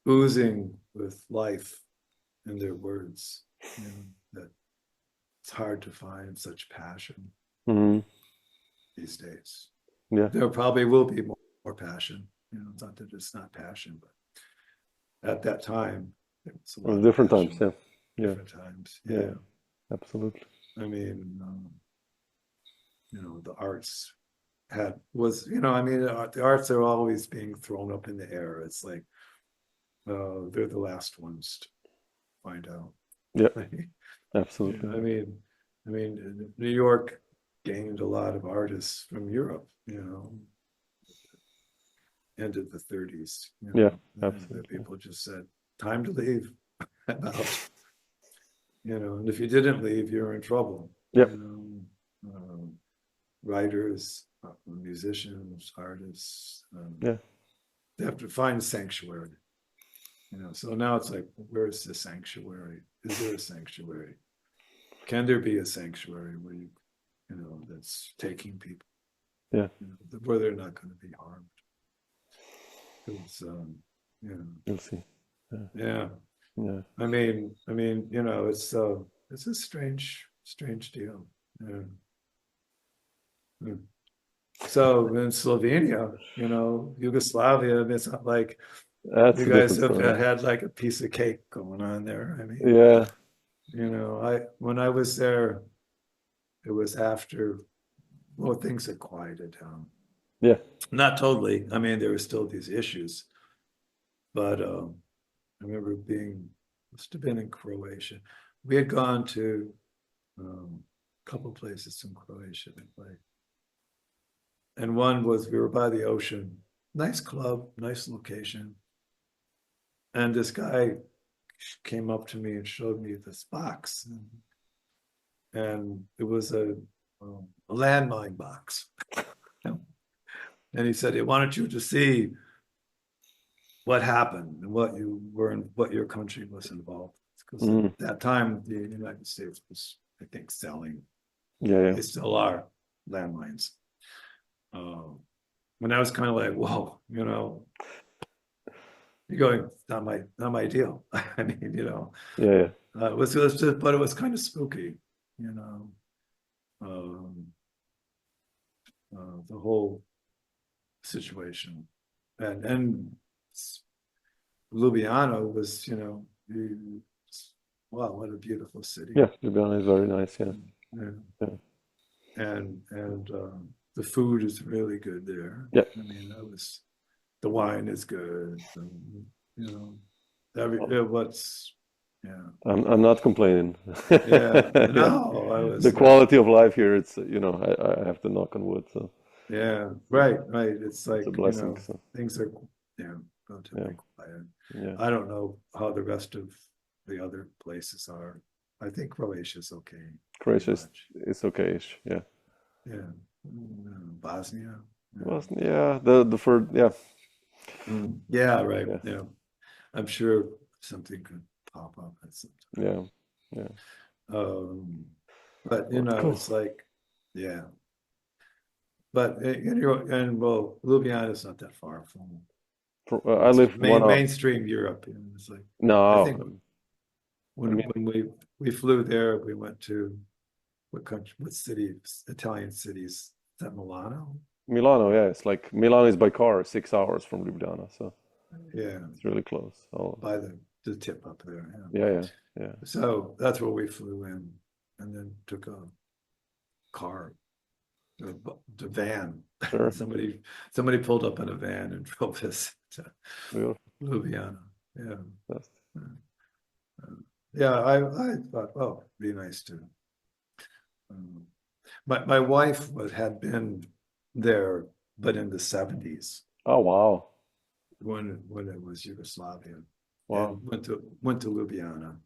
oozing with life in their words. You know, that it's hard to find such passion these days. Yeah, there probably will be more passion. You know, it's not that it's not passion, but at that time, it was a lot of different passion. times. Yeah, Different times. Yeah. Absolutely. I mean, you know, the arts you know, I mean, the arts are always being thrown up in the air. It's like, they're the last ones to find out. Yeah, absolutely. I mean, New York gained a lot of artists from Europe, you know, end of the 30s. You know, absolutely. People just said, time to leave. You know, and if you didn't leave, you're in trouble. Yeah. You know? um, writers, musicians, artists. Yeah. They have to find a sanctuary. So now it's like, where's the sanctuary? Is there a sanctuary? Can there be a sanctuary where that's taking people, Yeah. where they're not going to be harmed? Because, You'll see. yeah. Yeah. I mean, it's a strange deal. Yeah. Hmm. So in Slovenia, Yugoslavia, it's not like That's you a guys different have story. had like a piece of cake going on there. I mean, Yeah. when I was there, it was after, well, things had quieted down. Yeah. Not totally. I mean, there were still these issues, but I remember must have been in Croatia. We had gone to a couple places in Croatia to play. And one was, we were by the ocean, nice club, nice location. And this guy came up to me and showed me this box. And it was a landmine box. And he said he wanted you to see what happened and what your country was involved. Because at that time, the United States was, I think, selling. Yeah. They still are landmines. And I was kind of like, whoa, you're going, not my deal. I mean, Yeah. it was just, but it was kind of spooky, the whole situation, and Ljubljana was, wow, what a beautiful city. Yeah. Ljubljana is very nice. Yeah. And the food is really good there. Yeah. I mean, the wine is good. And, I'm not complaining. Yeah. No, The quality of life here, it's I have to knock on wood. So yeah, right. It's like, it's a blessing. So. things are relatively quiet. Yeah. I don't know how the rest of the other places are. I think Croatia's okay. Croatia is okay-ish. Yeah. Yeah. Bosnia. Yeah. The first. Yeah. Yeah. Right. Yeah. I'm sure something could pop up at some time. Yeah. But Cool. it's like, yeah. But well, Ljubljana is not that far from. I live mainstream Europe. It's like, no. I think when we flew there, we went to what country? What city? Italian cities? Is that Milano? Milano, yeah, it's like Milano is by car 6 hours from Ljubljana, so yeah, it's really close. By the tip up there. Yeah. So that's where we flew in, and then took a car, the van. Sure. somebody pulled up in a van and drove us to Ljubljana. Yeah. I thought, oh, it'd be nice to. My wife had been there, but in the 70s. Oh wow. When it was Yugoslavia. Wow. And went to Ljubljana.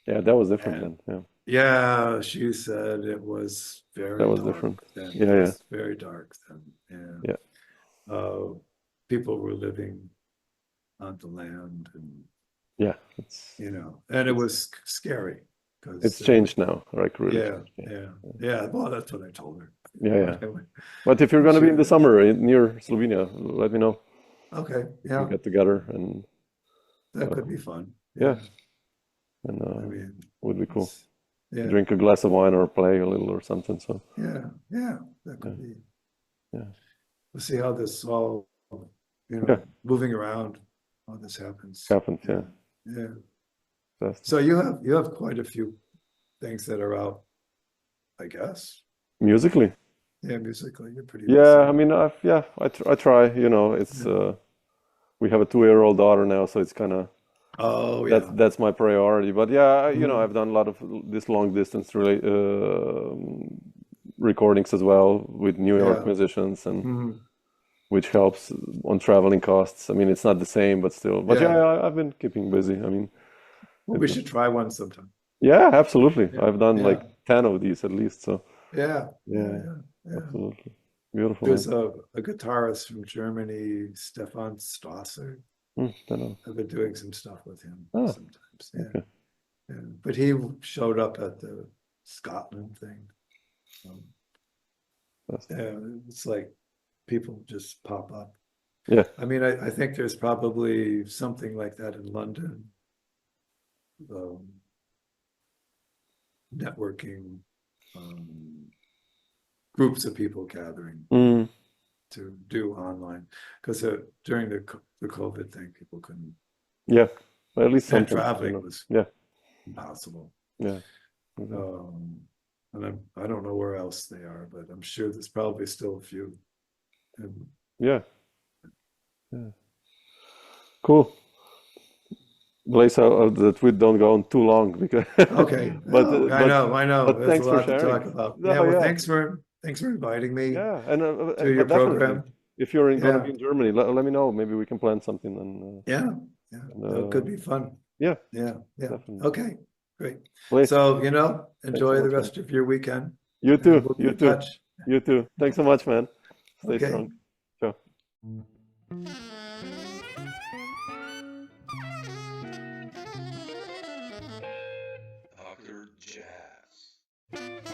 Yeah, that was different then. Yeah, she said it was very that was dark different. then. Yeah, it was very dark then. Yeah. People were living on the land, and it's and it was scary because it's changed now, like really. Yeah. Well, that's what I told her. Yeah. But if you're gonna be in the summer near Slovenia, let me know. Okay. Yeah. We'll get together and that could be fun. Yeah. And I mean, would be cool. Yeah. Drink a glass of wine or play a little or something. So yeah, that could be. Yeah. We'll see how this all, moving around, how this happens. Yeah. So you have quite a few things that are out, I guess. Musically. Yeah, musically, you're pretty. Yeah, I mean, I try. It's we have a 2-year-old daughter now, so it's kind of. Oh yeah. That's my priority. But I've done a lot of this long distance recordings as well with New York musicians, and which helps on traveling costs. I mean, it's not the same, but still. But I've been keeping busy. I mean, we should try one sometime. Yeah, absolutely. I've done like 10 of these at least. So Yeah, Yeah, yeah. absolutely. Beautiful, There's man. a guitarist from Germany, Stefan Strasser. Don't know. I've been doing some stuff with him Ah, sometimes. Yeah, okay. yeah. But he showed up at the Scotland thing. Um, That's, yeah, it's like people just pop up. yeah. I mean, I think there's probably something like that in London. Um, networking, um, groups of people gathering Mm, to do online because during the COVID thing, people couldn't, yeah. Well, at least and something, traveling was Yeah, impossible. yeah. Exactly. And I don't know where else they are, but I'm sure there's probably still a few. And Yeah, yeah. Cool. Blaise, that we don't go on too long because, okay, but no, I know. but There's a thanks for lot to sharing. talk about. No, Yeah, well, yeah, thanks for inviting me yeah, and to your but definitely, program. if you're going to Yeah, be in Germany, let me know. Maybe we can plan something, yeah, yeah. and That could be fun. yeah, Yeah, yeah. definitely. Okay, great. Blaise, So, thanks so enjoy the much, man. rest of your weekend You and too, we'll be you in too, touch. you too. Thanks so much, man. Stay Okay. strong. Ciao. Dr. Jazz.